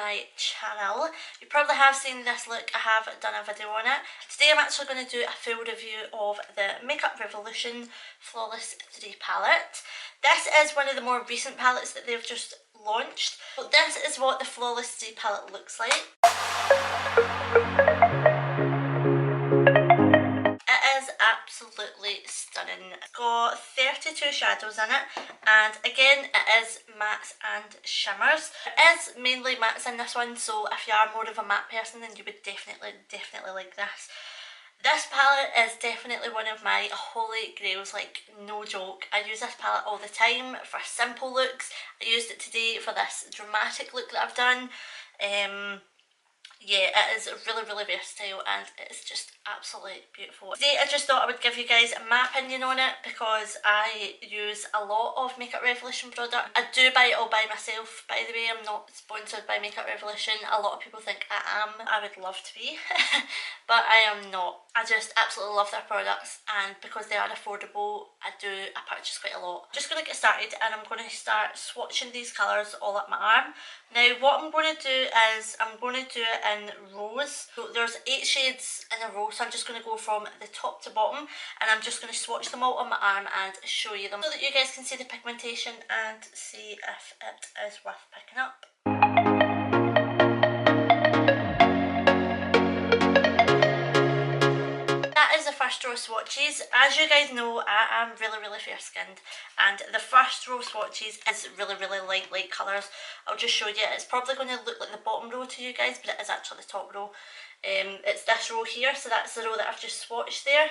my channel. You probably have seen this look, I have done a video on it. Today I'm actually going to do a full review of the Makeup Revolution Flawless 3 palette. This is one of the more recent palettes that they've just launched. But this is what the Flawless 3 palette looks like. Absolutely stunning. It's got 32 shadows in it, and again it is mattes and shimmers. It is mainly mattes in this one, so if you are more of a matte person then you would definitely like this. This palette is definitely one of my holy grails, like no joke. I use this palette all the time for simple looks. I used it today for this dramatic look that I've done. Yeah, it is really versatile and it's just absolutely beautiful. Today I just thought I would give you guys my opinion on it because I use a lot of Makeup Revolution product. I do buy it all by myself, by the way. I'm not sponsored by Makeup Revolution. A lot of people think I am. I would love to be, but I am not. I just absolutely love their products, and because they are affordable, I purchase quite a lot. I'm just going to get started and I'm going to start swatching these colours all up my arm. Now what I'm going to do is I'm going to do it in rows. So there's 8 shades in a row, so I'm just going to go from the top to bottom and I'm just going to swatch them all on my arm and show you them so that you guys can see the pigmentation and see if it is worth picking up. First row swatches. As you guys know, I am really fair skinned, and the first row swatches is really light colours. I'll just show you. It's probably going to look like the bottom row to you guys, but it is actually the top row. It's this row here, so that's the row that I've just swatched there.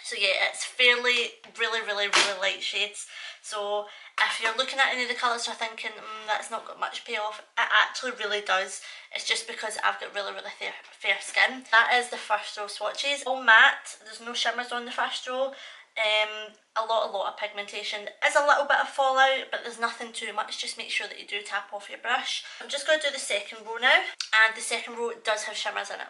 So yeah, it's fairly really light shades. So if you're looking at any of the colours you're thinking that's not got much payoff, it actually really does. It's just because I've got really fair skin. That is the first row swatches. All matte, there's no shimmers on the first row. A lot of pigmentation. There is a little bit of fallout, but there's nothing too much. Just make sure that you do tap off your brush. I'm just going to do the second row now, and the second row does have shimmers in it.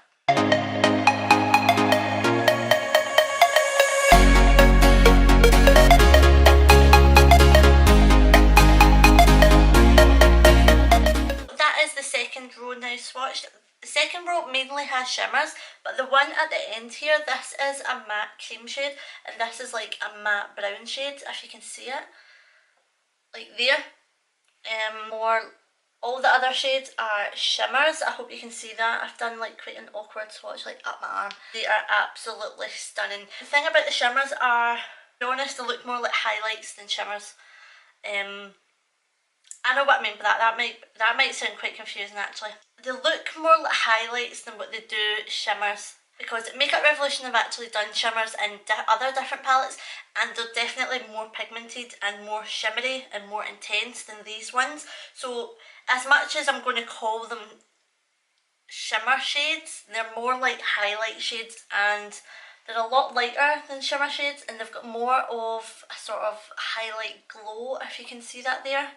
Row now swatched. The second row mainly has shimmers, but the one at the end here, this is a matte cream shade and this is like a matte brown shade, if you can see it, like there. All the other shades are shimmers. I hope you can see that. I've done like quite an awkward swatch like up my arm. They are absolutely stunning. The thing about the shimmers are, to be honest, they look more like highlights than shimmers. I know what I mean by that. That might sound quite confusing actually. They look more like highlights than what they do shimmers, because Makeup Revolution have actually done shimmers in other different palettes and they're definitely more pigmented and more shimmery and more intense than these ones. So as much as I'm going to call them shimmer shades, they're more like highlight shades and they're a lot lighter than shimmer shades, and they've got more of a sort of highlight glow, if you can see that there.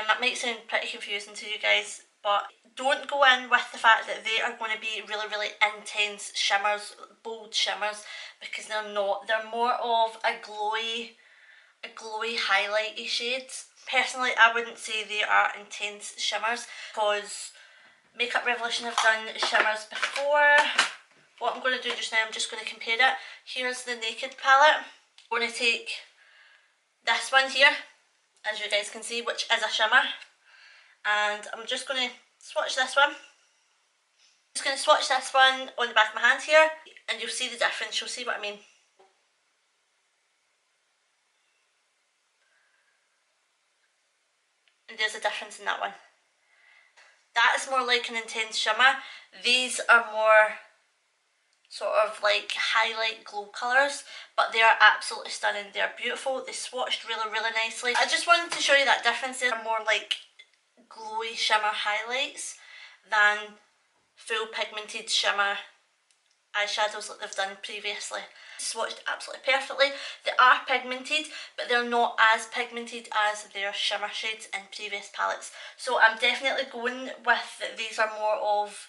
That might sound pretty confusing to you guys, but don't go in with the fact that they are going to be really intense shimmers, bold shimmers, because they're not. They're more of a glowy highlighty shades. Personally, I wouldn't say they are intense shimmers because Makeup Revolution have done shimmers before. What I'm going to do just now, I'm just going to compare it. Here's the Naked palette. I'm going to take this one here, as you guys can see, which is a shimmer, and I'm just going to swatch this one. I'm just going to swatch this one on the back of my hand here, and you'll see the difference. You'll see what I mean. And there's a difference in that one. That is more like an intense shimmer. These are more sort of like highlight glow colours, but they are absolutely stunning. They are beautiful. They swatched really nicely. I just wanted to show you that difference. They're more like glowy shimmer highlights than full pigmented shimmer eyeshadows that they've done previously. Swatched absolutely perfectly. They are pigmented, but they're not as pigmented as their shimmer shades in previous palettes. So I'm definitely going with that these are more of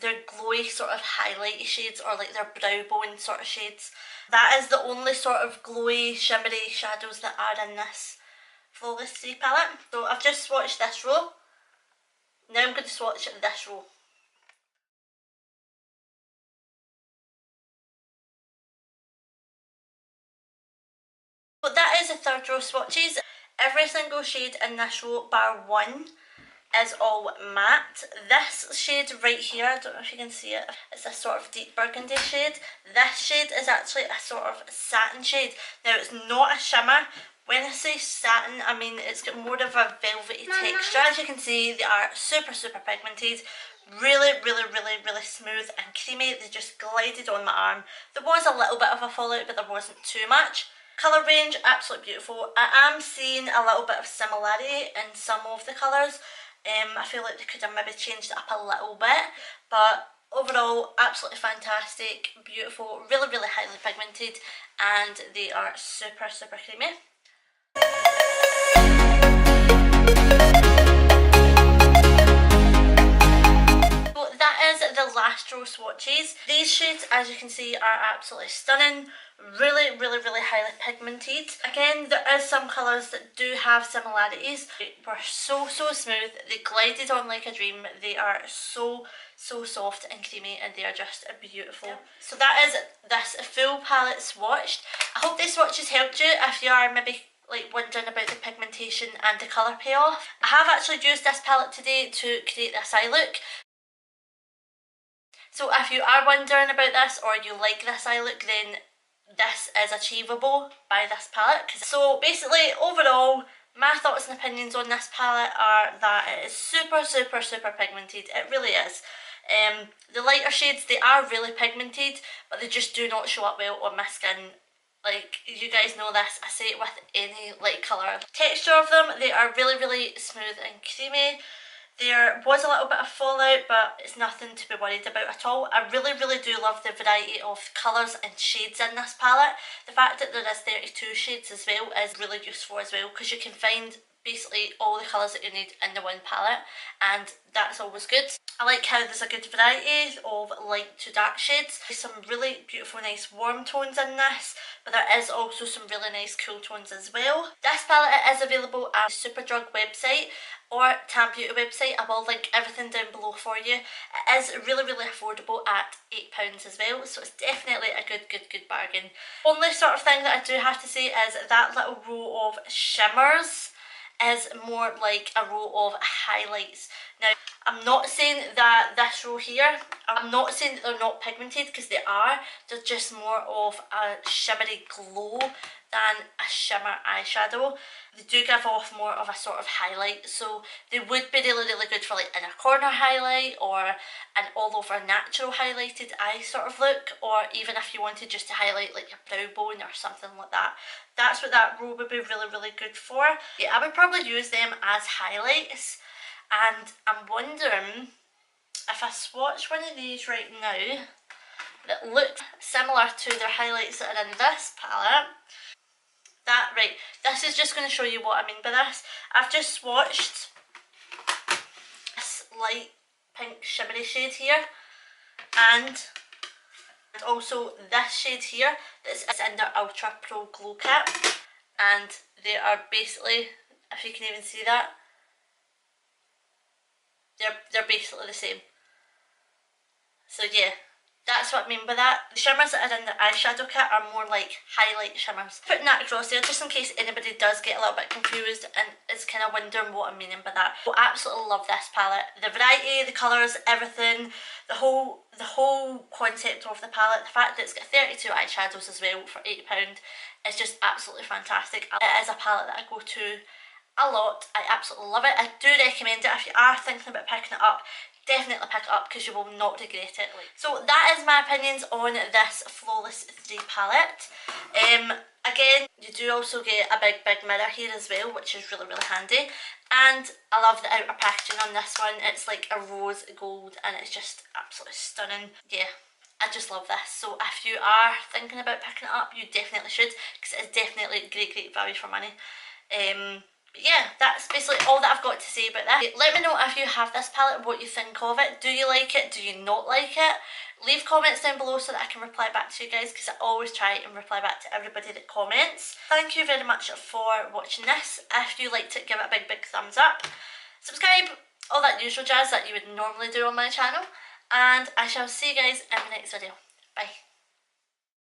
their glowy sort of highlighty shades, or like their brow bone sort of shades. That is the only sort of glowy shimmery shadows that are in this Flawless 3 palette. So I've just swatched this row. Now I'm going to swatch this row. So that is the third row swatches. Every single shade in this row bar one is all matte. This shade right here, I don't know if you can see it, it's a sort of deep burgundy shade. This shade is actually a sort of satin shade. Now it's not a shimmer. When I say satin, I mean it's got more of a velvety texture. As you can see, they are super pigmented. Really smooth and creamy. They just glided on my arm. There was a little bit of a fallout, but there wasn't too much. Colour range, absolutely beautiful. I am seeing a little bit of similarity in some of the colours. I feel like they could have maybe changed it up a little bit, but overall absolutely fantastic, beautiful, really highly pigmented, and they are super creamy. So that is the last row swatches. These shades, as you can see, are absolutely stunning. Really highly pigmented. Again, there is some colours that do have similarities. They were so smooth. They glided on like a dream. They are so soft and creamy, and they are just beautiful. Yep. So that is this full palette swatched. I hope these swatches helped you if you are maybe like wondering about the pigmentation and the colour payoff. I have actually used this palette today to create this eye look. So if you are wondering about this or you like this eye look, then this is achievable by this palette. So basically, overall, my thoughts and opinions on this palette are that it is super pigmented. It really is. The lighter shades, they are really pigmented, but they just do not show up well on my skin. Like, you guys know this, I say it with any light colour. Texture of them, they are really smooth and creamy. There was a little bit of fallout, but it's nothing to be worried about at all. I really do love the variety of colours and shades in this palette. The fact that there is 32 shades as well is really useful as well, because you can find basically all the colours that you need in the one palette, and that's always good. I like how there's a good variety of light to dark shades. There's some really beautiful nice warm tones in this, but there is also some really nice cool tones as well. This palette is available at the Superdrug website or Tam Beauty website. I will link everything down below for you. It is really affordable at £8 as well, so it's definitely a good bargain. Only sort of thing that I do have to say is that little row of shimmers is more like a row of highlights. Now, I'm not saying that this row here, I'm not saying that they're not pigmented, because they are. They're just more of a shimmery glow than a shimmer eyeshadow. They do give off more of a sort of highlight, so they would be really good for like inner corner highlight or an all over natural highlighted eye sort of look, or even if you wanted just to highlight like your brow bone or something like that. That's what that row would be really good for. Yeah, I would probably use them as highlights, and I'm wondering if I swatch one of these right now that looks similar to their highlights that are in this palette. Right, this is just going to show you what I mean by this. I've just swatched this light pink shimmery shade here, and also this shade here that's in their Ultra Pro Glow Kit, and they are basically, if you can even see that, they're basically the same. So yeah, that's what I mean by that. The shimmers that are in the eyeshadow kit are more like highlight shimmers. Putting that across there just in case anybody does get a little bit confused and is kind of wondering what I'm meaning by that. I absolutely love this palette. The variety, the colours, everything, the whole concept of the palette, the fact that it's got 32 eyeshadows as well for £8 is just absolutely fantastic. It is a palette that I go to a lot. I absolutely love it. I do recommend it if you are thinking about picking it up. Definitely pick it up because you will not regret it. So that is my opinions on this Flawless 3 palette. Again, you do also get a big mirror here as well, which is really handy. And I love the outer packaging on this one. It's like a rose gold and it's just absolutely stunning. Yeah, I just love this. So if you are thinking about picking it up, you definitely should, because it's definitely great value for money. But yeah, that's basically all that I've got to say about that. Let me know if you have this palette, what you think of it. Do you like it? Do you not like it? Leave comments down below so that I can reply back to you guys, because I always try and reply back to everybody that comments. Thank you very much for watching this. If you liked it, give it a big thumbs up. Subscribe, all all that usual jazz that you would normally do on my channel, and I shall see you guys in the next video. Bye.